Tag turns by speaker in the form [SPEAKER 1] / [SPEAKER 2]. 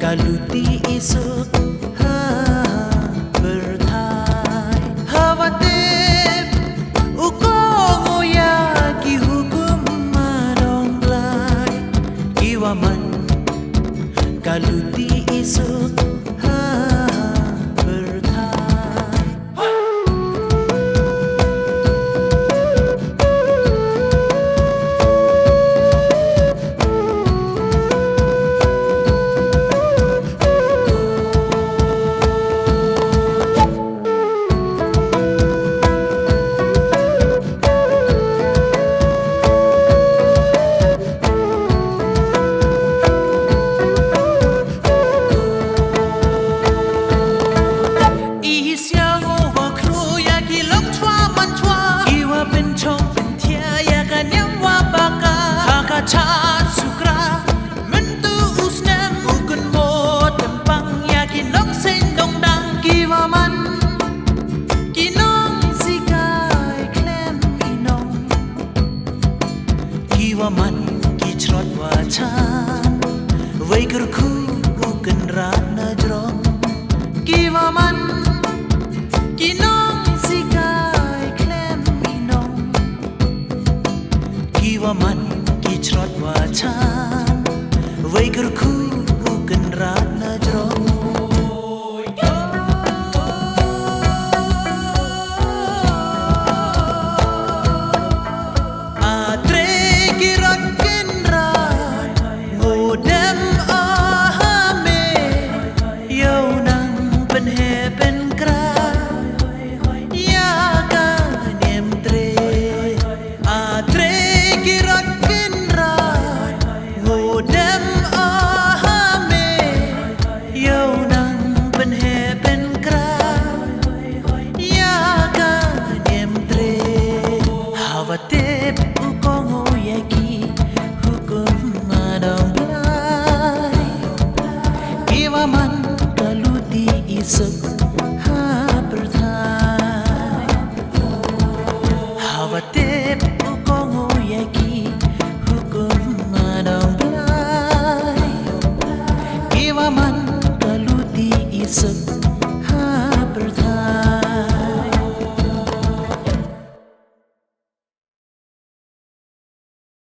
[SPEAKER 1] Kaluti isuk ha berthai hawatip uko ngoya ki hukum madong lai kiwaman kaluti isuk haมันกี่ชดว่าฉันไว้กระคู่กันรักน่าจรองกี่ว่ามันกี่น้องสิกายแคลมมีน้องกี่ว่ามันกี่ชดว่าฉันไว้กระคู่กันรักน่าจรองมันก็รู้ดีอีสุด